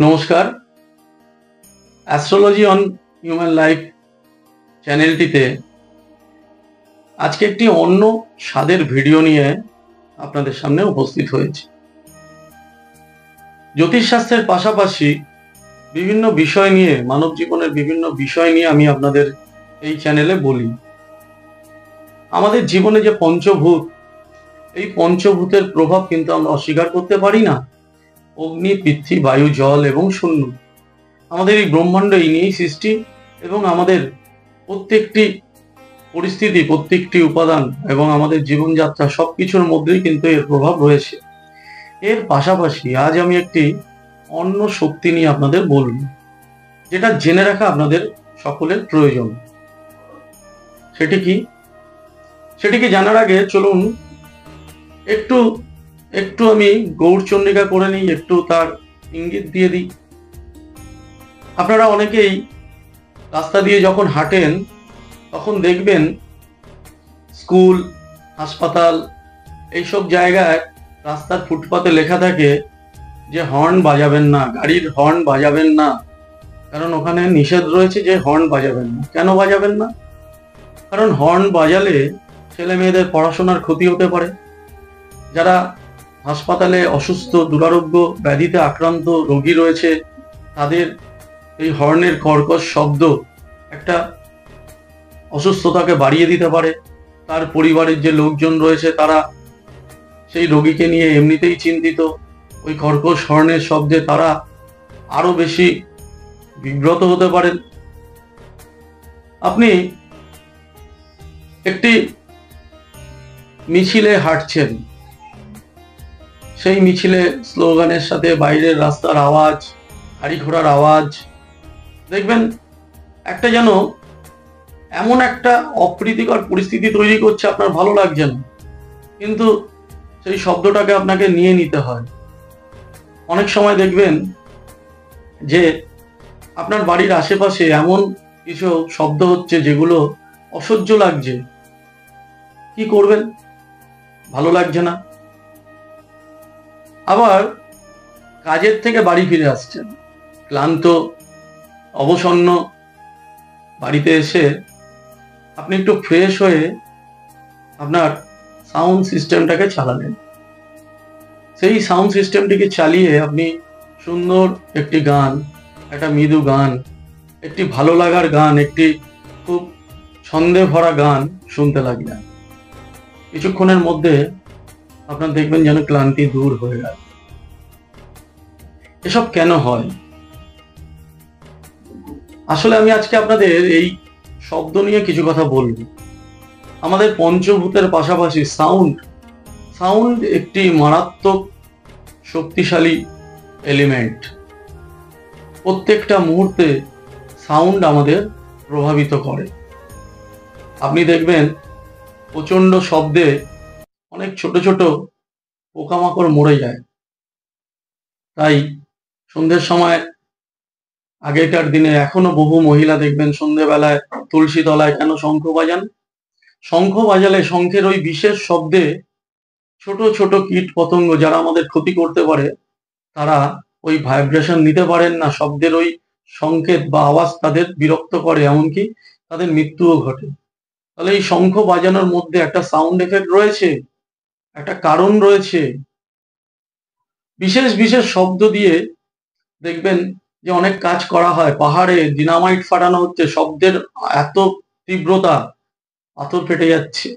নমস্কার। Astrology on human life চ্যানেলটিতে আজকে একটি অন্য স্বাদের ভিডিও নিয়ে আপনাদের সামনে উপস্থিত হয়েছে। জ্যোতিষশাস্ত্রের পাশাপাশি বিভিন্ন বিষয় নিয়ে, মানব জীবনের বিভিন্ন বিষয় নিয়ে আমি আপনাদের এই চ্যানেলে বলি। আমাদের জীবনে যে পঞ্চভূত, এই পঞ্চভূতের প্রভাব কিন্তু আমরা অস্বীকার করতে পারি না। অগ্নি, পৃথ্বী, বায়ু, জল এবং শূন্য। আমাদের এই ব্রহ্মাণ্ড এই নিয়েই সৃষ্টি এবং আমাদের প্রত্যেকটি পরিস্থিতি, প্রত্যেকটি উপাদান এবং আমাদের জীবনযাত্রা সবকিছুর মধ্যেই কিন্তু এর প্রভাব রয়েছে। এর পাশাপাশি আজ আমি একটি অন্য শক্তি নিয়ে আপনাদের বলব, যেটা জেনে রাখা আপনাদের সকলের প্রয়োজন। সেটিকে জানার আগে চলুন একটু আমি গৌড়চন্ডিকা করে নিই, একটু তার ইঙ্গিত দিয়ে দিই। আপনারা অনেকেই রাস্তা দিয়ে যখন হাঁটেন তখন দেখবেন স্কুল, হাসপাতাল এইসব জায়গায় রাস্তার ফুটপাতে লেখা থাকে যে হর্ন বাজাবেন না, গাড়ির হর্ন বাজাবেন না। কারণ ওখানে নিষেধ রয়েছে যে হর্ন বাজাবেন না। কেন বাজাবেন না? কারণ হর্ন বাজালে ছেলে মেয়েদের পড়াশোনার ক্ষতি হতে পারে। যারা হাসপাতালে অসুস্থ, দুরারোগ্য ব্যাধিতে আক্রান্ত রোগী রয়েছে, তাদের এই হর্নের কর্কশ শব্দ একটা অসুস্থতাকে বাড়িয়ে দিতে পারে। তার পরিবারের যে লোকজন রয়েছে তারা সেই রোগীকে নিয়ে এমনিতেই চিন্তিত। ওই কর্কশ হর্নের শব্দে তারা আরো বেশি বিব্রত হতে পারেন। আপনি একটি মিছিলে হাঁটছেন, সেই মিছিলে স্লোগানের সাথে বাইরের রাস্তার আওয়াজ, গাড়ি ঘোড়ার আওয়াজ, দেখবেন একটা যেন এমন একটা অপ্রীতিকর পরিস্থিতি তৈরি করছে, আপনার ভালো লাগছে না, কিন্তু সেই শব্দটাকে আপনাকে নিয়ে নিতে হয়। অনেক সময় দেখবেন যে আপনার বাড়ির আশেপাশে এমন কিছু শব্দ হচ্ছে যেগুলো অসহ্য লাগছে। কি করবেন? ভালো লাগছে না। আবার কাজের থেকে বাড়ি ফিরে আসছেন ক্লান্ত, অবসন্ন। বাড়িতে এসে আপনি একটু ফ্রেশ হয়ে আপনার সাউন্ড সিস্টেমটাকে চালালেন। সেই সাউন্ড সিস্টেমটিকে চালিয়ে আপনি সুন্দর একটি গান, একটা মৃদু গান, একটি ভালো লাগার গান, একটি খুব ছন্দে ভরা গান শুনতে লাগলেন। কিছুক্ষণের মধ্যে আপনার দেখবেন যেন ক্লান্তি দূর হয়ে গেল। এসব কেন হয়? আসলে আমি আজকে আপনাদের এই শব্দ নিয়ে কিছু কথা বলব। আমাদের পঞ্চভূতের পাশাপাশি সাউন্ড একটি মারাত্মক শক্তিশালী এলিমেন্ট। প্রত্যেকটা মুহূর্তে সাউন্ড আমাদের প্রভাবিত করে। আপনি দেখবেন প্রচন্ড শব্দে অনেক ছোট ছোট পোকামাকড় মরে যায়। তাই সন্ধ্যের সময়, আগেকার দিনে এখনো বহু মহিলা দেখবেন সন্ধ্যেবেলায় তুলসী তলায় কেন শঙ্খ বাজান? শঙ্খ বাজালে শঙ্খের ওই বিশেষ শব্দে ছোট ছোট কীট পতঙ্গ যারা আমাদের ক্ষতি করতে পারে, তারা ওই ভাইব্রেশন নিতে পারেন না। শব্দের ওই সংকেত বা আওয়াজ তাদের বিরক্ত করে, এমনকি তাদের মৃত্যুও ঘটে। তাহলে এই শঙ্খ বাজানোর মধ্যে একটা সাউন্ড এফেক্ট রয়েছে, একটা কারণ রয়েছে। বিশেষ বিশেষ শব্দ দিয়ে দেখবেন যে অনেক কাজ করা হয়। পাহাড়ে ডিনামাইট ফাটানো হচ্ছে, শব্দের এত তীব্রতা, পাথর ফেটে যাচ্ছে।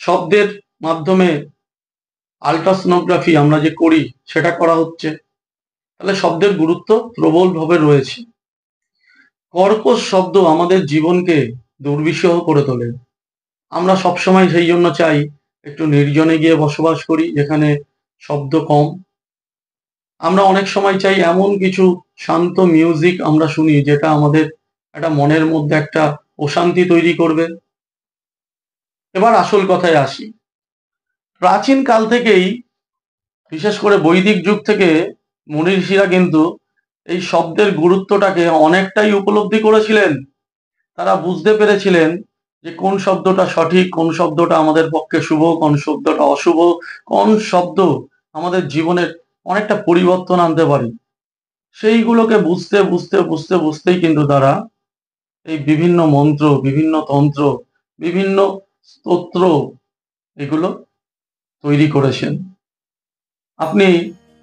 শব্দের মাধ্যমে আল্ট্রাসোনোগ্রাফি আমরা যে করি সেটা করা হচ্ছে। তাহলে শব্দের গুরুত্ব প্রবলভাবে রয়েছে। কর্কশ শব্দ আমাদের জীবনকে দুর্বিষহ করে তোলে। আমরা সবসময় সেই জন্য চাই একটু নির্জনে গিয়ে বসবাস করি, যেখানে শব্দ কম। আমরা অনেক সময় চাই এমন কিছু শান্ত মিউজিক আমরা শুনি যেটা আমাদের একটা মনের মধ্যে একটা অশান্তি তৈরি করবে। এবার আসল কথায় আসি। প্রাচীন কাল থেকেই, বিশেষ করে বৈদিক যুগ থেকে মুনি ঋষিরা কিন্তু এই শব্দের গুরুত্বটাকে অনেকটাই উপলব্ধি করেছিলেন। তারা বুঝতে পেরেছিলেন যে কোন শব্দটা সঠিক, কোন শব্দটা আমাদের পক্ষে শুভ, কোন শব্দটা অশুভ, কোন শব্দ আমাদের জীবনের অনেকটা পরিবর্তন আনতে পারে। সেইগুলোকে বুঝতে বুঝতে বুঝতে বুঝতেই কিন্তু তারা এই বিভিন্ন মন্ত্র, বিভিন্ন তন্ত্র, বিভিন্ন স্তোত্র এগুলো তৈরি করেছেন। আপনি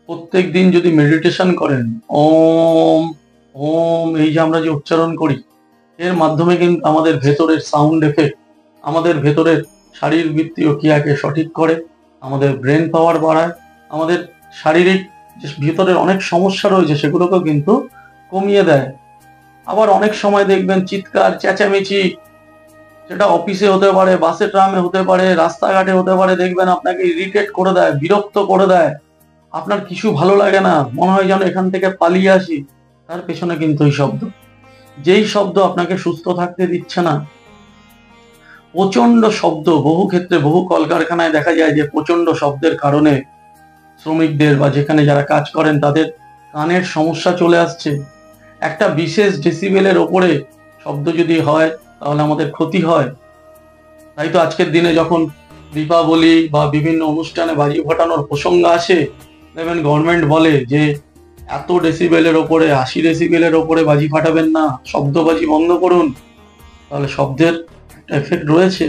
প্রত্যেকদিন যদি মেডিটেশন করেন, ওম ওম এই যে আমরা যে উচ্চারণ করি, এর মাধ্যমে কিন্তু আমাদের ভেতরের সাউন্ড এফেক্ট আমাদের ভেতরের শারীরবৃত্তীয় ক্রিয়াকে সঠিক করে, আমাদের ব্রেন পাওয়ার বাড়ায়, আমাদের শারীরিক যে ভিতরের অনেক সমস্যা রয়েছে সেগুলোকেও কিন্তু কমিয়ে দেয়। আবার অনেক সময় দেখবেন চিৎকার চেঁচামেচি, সেটা অফিসে হতে পারে, বাসে ট্রামে হতে পারে, রাস্তাঘাটে হতে পারে, দেখবেন আপনাকে ইরিটেট করে দেয়, বিরক্ত করে দেয়, আপনার কিছু ভালো লাগে না, মনে হয় যেন এখান থেকে পালিয়ে আসি। তার পেছনে কিন্তু এই শব্দ, যেই শব্দ আপনাকে সুস্থ থাকতে দিচ্ছে না। প্রচন্ড শব্দ, বহু ক্ষেত্রে বহু কলকারখানায় দেখা যায় যে প্রচন্ড শব্দের কারণে শ্রমিকদের বা যেখানে যারা কাজ করেন তাদের কানের সমস্যা চলে আসছে। একটা বিশেষ ডেসিবেলের ওপরে শব্দ যদি হয় তাহলে আমাদের ক্ষতি হয়। তাই তো আজকের দিনে যখন দীপাবলি বা বিভিন্ন অনুষ্ঠানে বাজি ফাটানোর প্রসঙ্গ আসে, দেখবেন গভর্নমেন্ট বলে যে এত ডেসিবেলের ওপরে, 80 ডেসিবেলের ওপরে বাজি ফাটাবেন না, শব্দবাজি বন্ধ করুন। তাহলে শব্দের একটা এফেক্ট রয়েছে।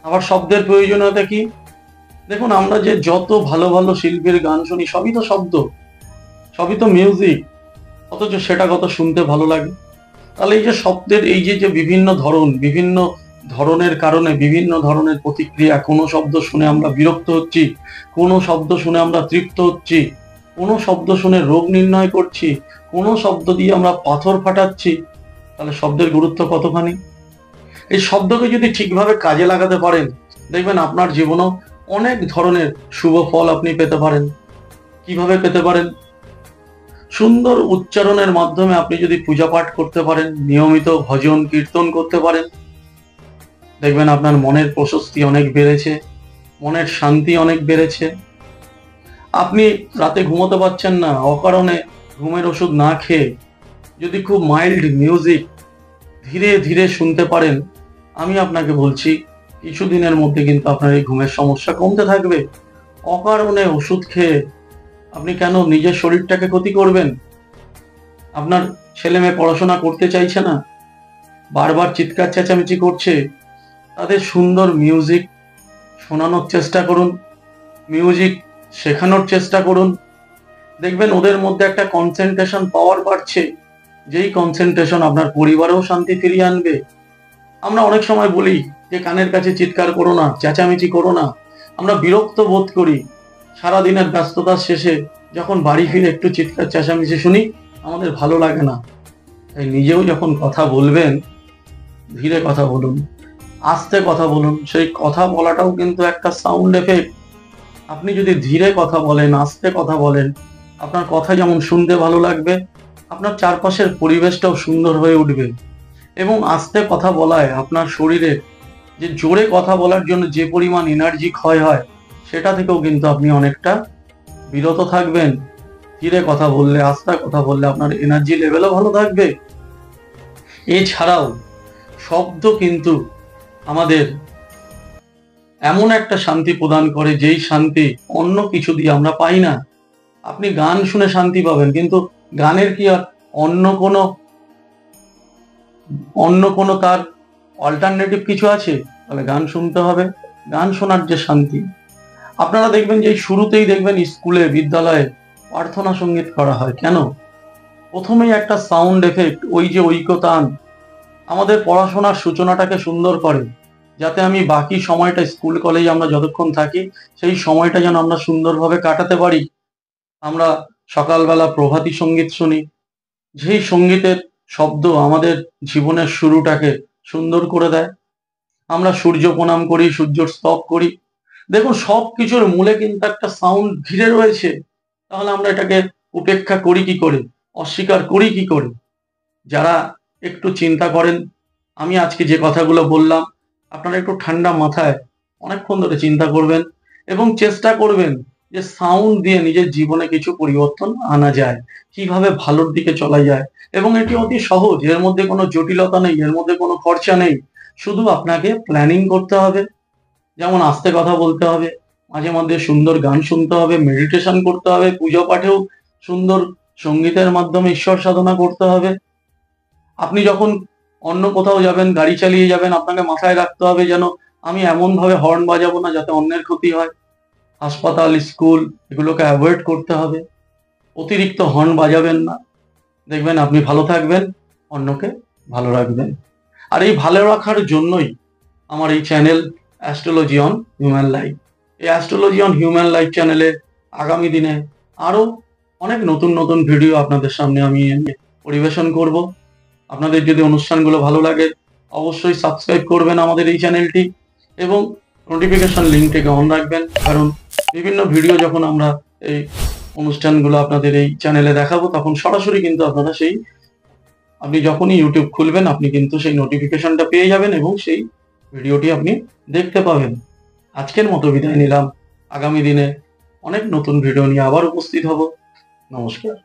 আবার শব্দের প্রয়োজনীয়তা কি? দেখুন, আমরা যে যত ভালো ভালো শিল্পীর গান শুনি সবই তো শব্দ, সবই তো মিউজিক, অথচ সেটা কত শুনতে ভালো লাগে। তাহলে এই যে শব্দের এই যে বিভিন্ন ধরন, বিভিন্ন ধরনের কারণে বিভিন্ন ধরনের প্রতিক্রিয়া, কোনো শব্দ শুনে আমরা বিরক্ত হচ্ছি, কোনো শব্দ শুনে আমরা তৃপ্ত হচ্ছি, কোনো শব্দ শুনে রোগ নির্ণয় করছি, কোনো শব্দ দিয়ে আমরা পাথর ফাটাচ্ছি। তাহলে শব্দের গুরুত্ব কতখানি। এই শব্দকে যদি ঠিকভাবে কাজে লাগাতে পারেন, দেখবেন আপনার জীবনেও অনেক ধরনের শুভ ফল আপনি পেতে পারেন। কিভাবে পেতে পারেন? সুন্দর উচ্চারণের মাধ্যমে আপনি যদি পূজা পাঠ করতে পারেন, নিয়মিত ভজন কীর্তন করতে পারেন, দেখবেন আপনার মনের প্রশস্তি অনেক বেড়েছে, মনের শান্তি অনেক বেড়েছে। আপনি রাতে ঘুমোতে পারছেন না, অকারণে ঘুমের ওষুধ না খেয়ে যদি খুব মাইল্ড মিউজিক ধীরে ধীরে শুনতে পারেন, আমি আপনাকে বলছি কিছুদিনের মধ্যে কিন্তু আপনার এই ঘুমের সমস্যা কমতে থাকবে। অকারণে ওষুধ খেয়ে আপনি কেন নিজের শরীরটাকে ক্ষতি করবেন? আপনার ছেলে মেয়ে পড়াশোনা করতে চাইছে না, বারবার চিৎকার চেঁচামেচি করছে, তাদের সুন্দর মিউজিক শোনানোর চেষ্টা করুন, মিউজিক শেখানোর চেষ্টা করুন। দেখবেন ওদের মধ্যে একটা কনসেন্ট্রেশন পাওয়ার বাড়ছে, যেই কনসেন্ট্রেশন আপনার পরিবারেও শান্তি ফিরিয়ে আনবে। আমরা অনেক সময় বলি যে কানের কাছে চিৎকার করো না, চেঁচামেচি করো না, আমরা বিরক্ত বোধ করি। সারাদিনের ব্যস্ততার শেষে যখন বাড়ি ফিরে একটু চিৎকার চেঁচামেচি শুনি, আমাদের ভালো লাগে না। তাই নিজেও যখন কথা বলবেন, ধীরে কথা বলুন, আস্তে কথা বলুন। সেই কথা বলাটাও কিন্তু একটা সাউন্ড এফেক্ট। আপনি যদি ধীরে কথা বলেন, আস্তে কথা বলেন, আপনার কথা যেমন শুনতে ভালো লাগবে, আপনার চারপাশের পরিবেশটাও সুন্দর হয়ে উঠবে। এবং আস্তে কথা বলায় আপনার শরীরে যে জোরে কথা বলার জন্য যে পরিমাণ এনার্জি ক্ষয় হয়, সেটা থেকেও কিন্তু আপনি অনেকটা বিরত থাকবেন। ধীরে কথা বললে, আস্তে কথা বললে আপনার এনার্জি লেভেলও ভালো থাকবে। এছাড়াও শব্দ কিন্তু আমাদের এমন একটা শান্তি প্রদান করে, যেই শান্তি অন্য কিছু দিয়ে আমরা পাই না। আপনি গান শুনে শান্তি পাবেন, কিন্তু গানের কি আর অন্য কোনো তার অল্টারনেটিভ কিছু আছে? তাহলে গান শুনতে হবে। গান শোনার যে শান্তি, আপনারা দেখবেন যে শুরুতেই দেখবেন স্কুলে বিদ্যালয়ে প্রার্থনা সঙ্গীত করা হয় কেন? প্রথমেই একটা সাউন্ড এফেক্ট, ওই যে ঐকতান আমাদের পড়াশোনার সূচনাটাকে সুন্দর করে, যাতে আমি বাকি সময়টা স্কুল কলেজে আমরা যতক্ষণ থাকি সেই সময়টা যেন আমরা সুন্দরভাবে কাটাতে পারি। আমরা সকালবেলা প্রভাতী সঙ্গীত শুনি, যেই সঙ্গীতের শব্দ আমাদের জীবনের শুরুটাকে সুন্দর করে দেয়। আমরা সূর্য প্রণাম করি, সূর্যর স্তব করি। দেখুন, সব কিছুর মূলে কিন্তু একটা সাউন্ড ঘিরে রয়েছে। তাহলে আমরা এটাকে উপেক্ষা করি কি করে, অস্বীকার করি কি করে? যারা একটু চিন্তা করেন, আমি আজকে যে কথাগুলো বললাম, আপনারা একটু ঠান্ডা মাথায় অনেকক্ষণ ধরে চিন্তা করবেন এবং চেষ্টা করবেন যে সাউন্ড দিয়ে নিজের জীবনে কিছু পরিবর্তন আনা যায়, কিভাবে ভালোর দিকে চলা যায়। এবং এটি অতি সহজ, এর মধ্যে কোনো জটিলতা নেই, এর মধ্যে কোনো খরচা নেই। শুধু আপনাকে প্ল্যানিং করতে হবে, যেমন আস্তে কথা বলতে হবে, মাঝে মধ্যে সুন্দর গান শুনতে হবে, মেডিটেশন করতে হবে, পুজো পাঠেও সুন্দর সঙ্গীতের মাধ্যমে ঈশ্বর সাধনা করতে হবে। আপনি যখন অন্য কোথাও যাবেন, গাড়ি চালিয়ে যাবেন, আপনাকে মাথায় রাখতে হবে যেন আমি এমন ভাবে হর্ন বাজাবো না যাতে অন্যের ক্ষতি হয়। হাসপাতাল, স্কুল এগুলোকে অ্যাভয়েড করতে হবে। অতিরিক্ত হর্ন বাজাবেন না। দেখবেন আপনি ভালো থাকবেন, অন্যকে ভালো রাখবেন। আর এই ভালো রাখার জন্যই আমার এই channel astrology on human life. এই অ্যাস্ট্রোলজি অন হিউম্যান লাইফ চ্যানেলে আগামী দিনে আরো অনেক নতুন নতুন ভিডিও আপনাদের সামনে আমি পরিবেশন করব। আপনাদের যদি অনুষ্ঠানগুলো ভালো লাগে অবশ্যই সাবস্ক্রাইব করবেন আমাদের এই চ্যানেলটি এবং নোটিফিকেশন লিঙ্কটিকে অন রাখবেন, কারণ বিভিন্ন ভিডিও যখন আমরা এই অনুষ্ঠানগুলো আপনাদের এই চ্যানেলে দেখাবো তখন সরাসরি কিন্তু আপনারা আপনি যখনই ইউটিউব খুলবেন আপনি কিন্তু সেই নোটিফিকেশনটা পেয়ে যাবেন এবং সেই ভিডিওটি আপনি দেখতে পাবেন। আজকের মতো বিদায় নিলাম। আগামী দিনে অনেক নতুন ভিডিও নিয়ে আবার উপস্থিত হব। নমস্কার।